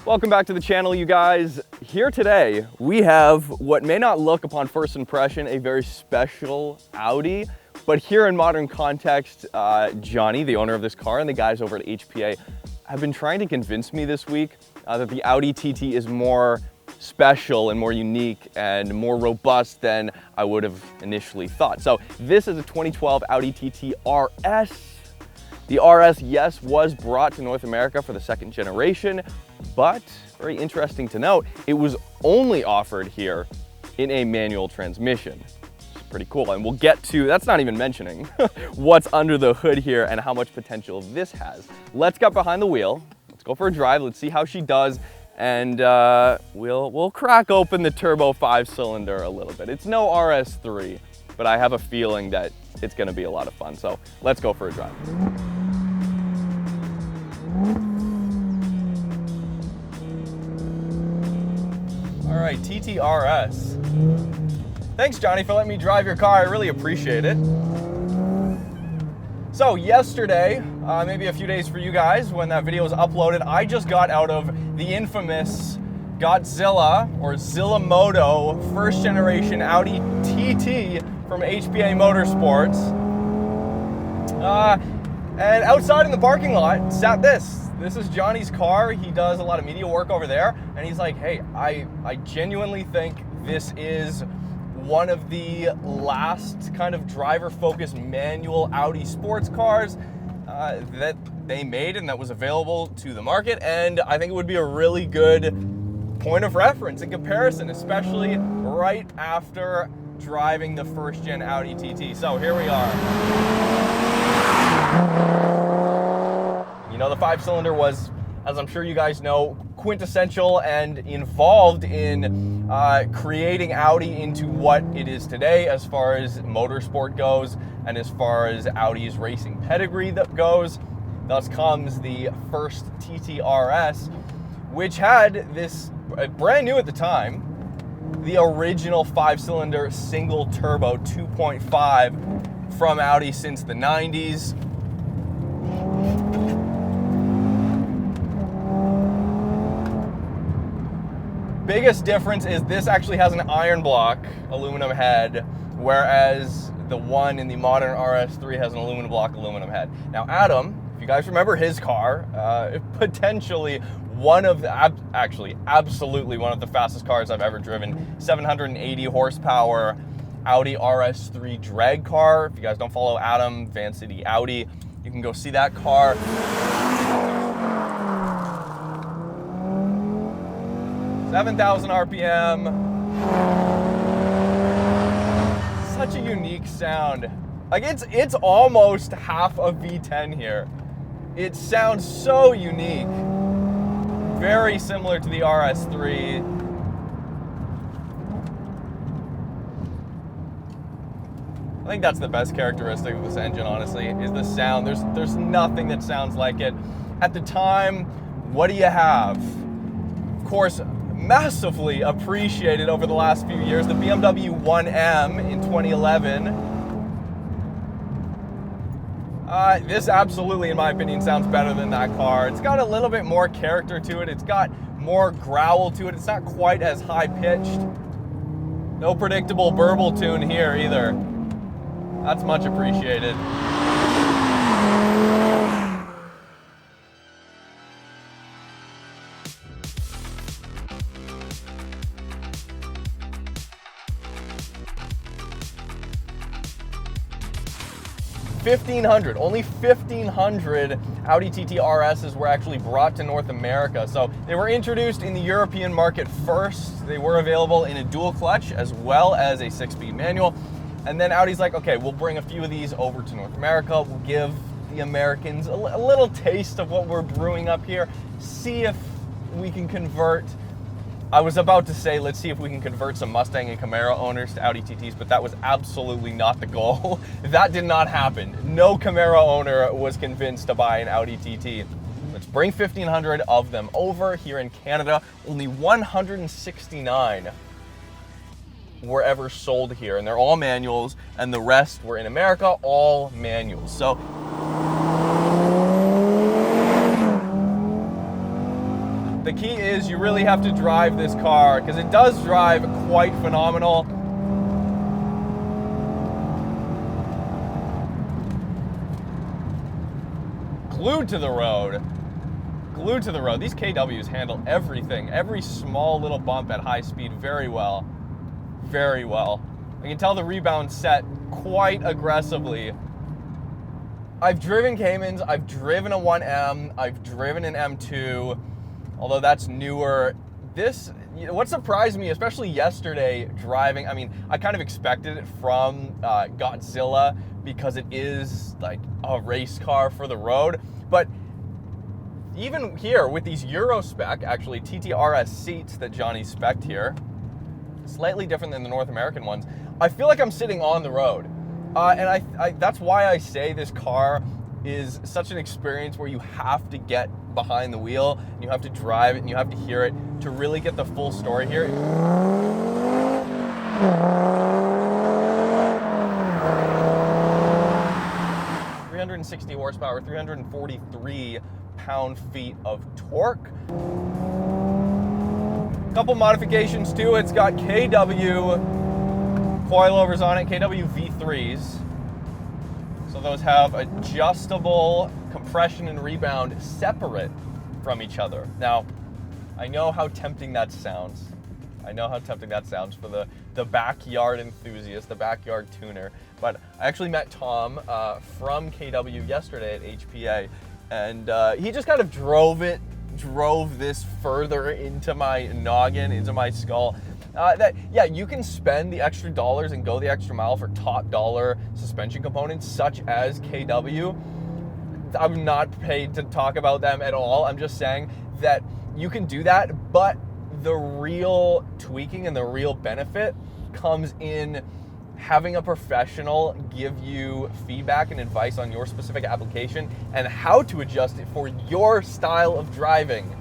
Welcome back to the channel, you guys. Here today, we have what may not look upon first impression a very special Audi, but here in modern context, Johnny, the owner of this car, and the guys over at HPA have been trying to convince me this week that the Audi TT is more special and more unique and more robust than I would have initially thought. So this is a 2012 Audi TTRS. The RS, yes, was brought to North America for the second generation, but very interesting to note, it was only offered here in a manual transmission, which is pretty cool. And we'll get to, that's not even mentioning what's under the hood here and how much potential this has. Let's get behind the wheel. Let's go for a drive. Let's see how she does. And we'll crack open the turbo 5-cylinder a little bit. It's no RS3, but I have a feeling that it's gonna be a lot of fun. So let's go for a drive. All right, TTRS. Thanks, Johnny, for letting me drive your car. I really appreciate it. So yesterday, maybe a few days for you guys when that video was uploaded, I just got out of the infamous Godzilla or Zillamoto first generation Audi TT from HPA Motorsports. And outside in the parking lot sat this. This is Johnny's car. He does a lot of media work over there. And he's like, hey, I genuinely think this is one of the last kind of driver-focused manual Audi sports cars that they made and that was available to the market. And I think it would be a really good point of reference and comparison, especially right after driving the first gen Audi TT. So here we are. You know, the 5-cylinder was, as I'm sure you guys know, quintessential and involved in creating Audi into what it is today as far as motorsport goes and as far as Audi's racing pedigree that goes. Thus comes the first TTRS, which had this, brand new at the time, the original 5-cylinder single turbo 2.5 from Audi since the 90s. Biggest difference is this actually has an iron block aluminum head, whereas the one in the modern RS3 has an aluminum block aluminum head. Now Adam, if you guys remember his car, potentially one of the, actually absolutely one of the fastest cars I've ever driven, 780 horsepower Audi RS3 drag car. If you guys don't follow Adam, Van City Audi, you can go see that car. 7,000 RPM. Such a unique sound. Like it's almost half a V10 here. It sounds so unique. Very similar to the RS3. I think that's the best characteristic of this engine, honestly, is the sound. There's nothing that sounds like it. At the time, what do you have? Of course, massively appreciated over the last few years, the BMW 1M in 2011. This absolutely, in my opinion, sounds better than that car. It's got a little bit more character to it. It's got more growl to it. It's not quite as high-pitched. No predictable burble tune here either. That's much appreciated. 1,500, only 1,500 Audi TTRSs were actually brought to North America. So they were introduced in the European market first. They were available in a dual clutch as well as a 6-speed manual. And then Audi's like, okay, we'll bring a few of these over to North America. We'll give the Americans a little taste of what we're brewing up here. See if we can convert, I was about to say, let's see if we can convert some Mustang and Camaro owners to Audi TTs, but that was absolutely not the goal. That did not happen. No Camaro owner was convinced to buy an Audi TT. Let's bring 1,500 of them over here in Canada. Only 169 were ever sold here, and they're all manuals, and the rest were in America, all manuals. So the key is you really have to drive this car, because it does drive quite phenomenal. Glued to the road. Glued to the road. These KWs handle everything, every small little bump at high speed very well. Very well. I can tell the rebound set quite aggressively. I've driven Caymans, I've driven a 1M, I've driven an M2, although that's newer. This, what surprised me, especially yesterday driving, I mean, I kind of expected it from Godzilla because it is like a race car for the road, but even here with these Euro spec, actually TTRS seats that Johnny spec'd here, slightly different than the North American ones, I feel like I'm sitting on the road. And I that's why I say this car is such an experience where you have to get behind the wheel, and you have to drive it, and you have to hear it to really get the full story here. 360 horsepower, 343 pound-feet of torque. Couple modifications too. It's got KW coilovers on it, KW V3s. So those have adjustable compression and rebound separate from each other. Now, I know how tempting that sounds. I know how tempting that sounds for the backyard enthusiast, the backyard tuner. But I actually met Tom from KW yesterday at HPA, and he just kind of drove this further into my noggin, into my skull. That, yeah, you can spend the extra dollars and go the extra mile for top dollar suspension components such as KW. I'm not paid to talk about them at all. I'm just saying that you can do that, but the real tweaking and the real benefit comes in having a professional give you feedback and advice on your specific application and how to adjust it for your style of driving.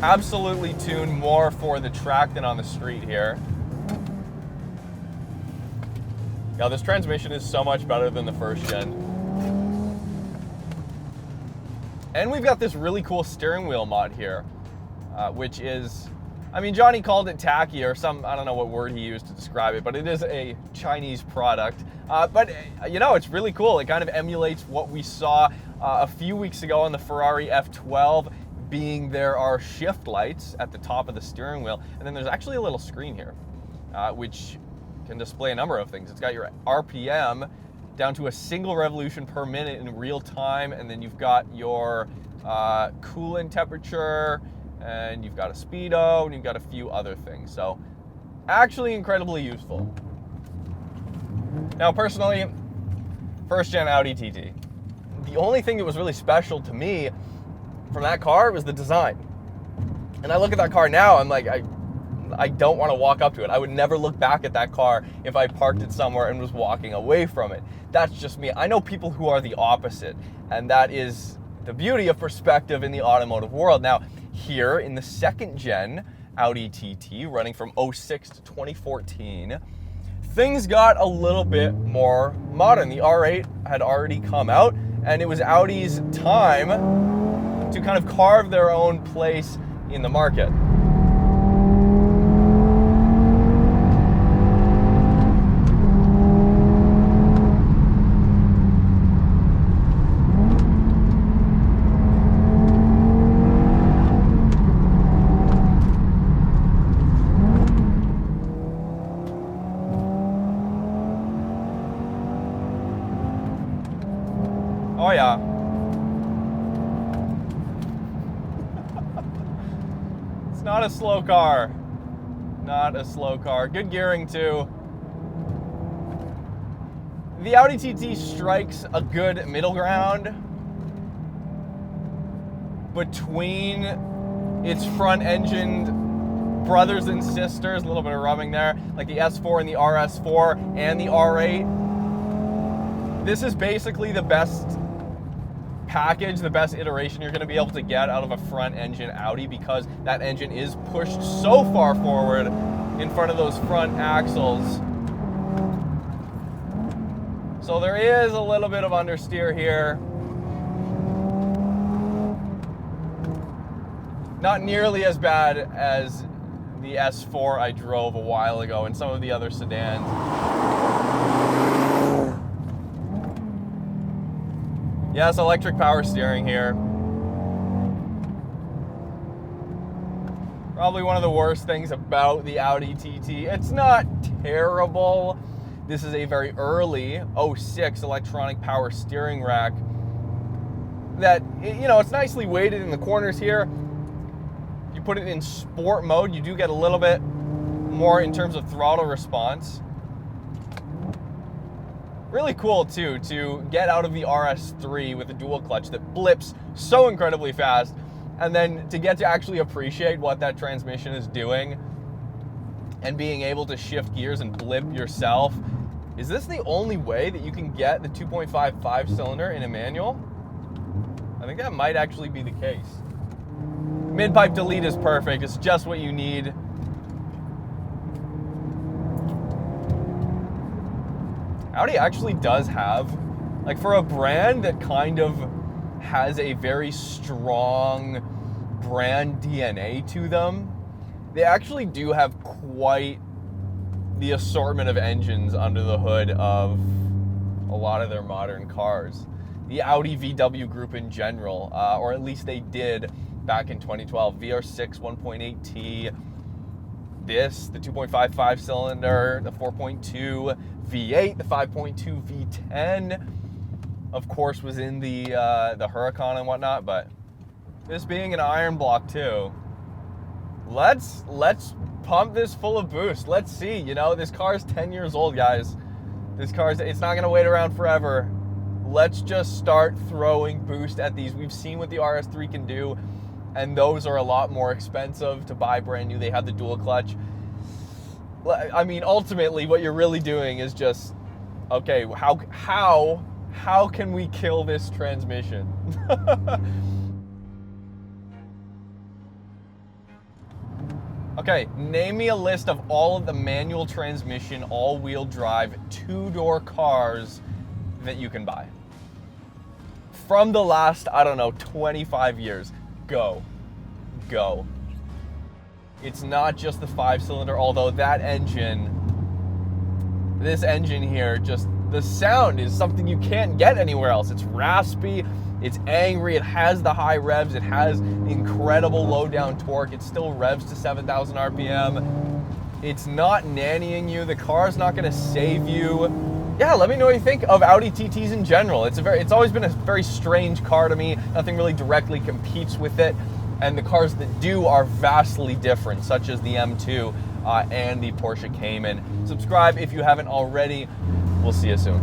Absolutely tuned more for the track than on the street here. Now this transmission is so much better than the first gen. And we've got this really cool steering wheel mod here, which is, I mean, Johnny called it tacky or some, I don't know what word he used to describe it, but it is a Chinese product. But, you know, it's really cool. It kind of emulates what we saw a few weeks ago on the Ferrari F12, being there are shift lights at the top of the steering wheel. And then there's actually a little screen here, which can display a number of things. It's got your RPM down to a single revolution per minute in real time, and then you've got your coolant temperature, and you've got a speedo, and you've got a few other things. So actually incredibly useful. Now personally, first gen Audi TT. The only thing that was really special to me from that car was the design. And I look at that car now, I'm like, I don't want to walk up to it. I would never look back at that car if I parked it somewhere and was walking away from it. That's just me. I know people who are the opposite, and that is the beauty of perspective in the automotive world. Now, here in the second gen Audi TT, running from 06 to 2014, things got a little bit more modern. The R8 had already come out, and it was Audi's time to kind of carve their own place in the market. Oh yeah. It's not a slow car. Not a slow car. Good gearing too. the Audi TT strikes a good middle ground between its front-engined brothers and sisters, a little bit of rubbing there, like the S4 and the RS4 and the R8. This is basically the best package, the best iteration you're going to be able to get out of a front-engine Audi, because that engine is pushed so far forward in front of those front axles. So there is a little bit of understeer here. Not nearly as bad as the S4 I drove a while ago and some of the other sedans. Yes, electric power steering here. Probably one of the worst things about the Audi TT. It's not terrible. This is a very early 06 electronic power steering rack that, you know, it's nicely weighted in the corners here. You put it in sport mode, you do get a little bit more in terms of throttle response. Really cool too to get out of the RS3 with a dual clutch that blips so incredibly fast, and then to get to actually appreciate what that transmission is doing and being able to shift gears and blip yourself. Is this the only way that you can get the 2.5 5-cylinder in a manual? I think that might actually be the case. Mid-pipe delete is perfect. It's just what you need. Audi actually does have, like, for a brand that kind of has a very strong brand DNA to them, they actually do have quite the assortment of engines under the hood of a lot of their modern cars. The Audi VW group in general, or at least they did back in 2012. VR6 1.8T, this, the 2.5 5-cylinder, the 4.2 V8, the 5.2 V10, of course, was in the Huracan and whatnot, but this being an iron block too, let's pump this full of boost. Let's see, you know, this car is 10 years old, guys. This car's, it's not gonna wait around forever. Let's just start throwing boost at these. We've seen what the RS3 can do, and those are a lot more expensive to buy brand new. They have the dual clutch. I mean, ultimately, what you're really doing is just, okay, how can we kill this transmission? Okay, name me a list of all of the manual transmission, all-wheel drive, two-door cars that you can buy. From the last, I don't know, 25 years. Go. It's not just the 5-cylinder, although that engine, this engine here, just the sound is something you can't get anywhere else. It's raspy, it's angry, it has the high revs, it has incredible low down torque, it still revs to 7,000 RPM. It's not nannying you, the car's not gonna save you. Yeah, let me know what you think of Audi TTs in general. It's always been a very strange car to me. Nothing really directly competes with it. And the cars that do are vastly different, such as the M2 and the Porsche Cayman. Subscribe if you haven't already. We'll see you soon.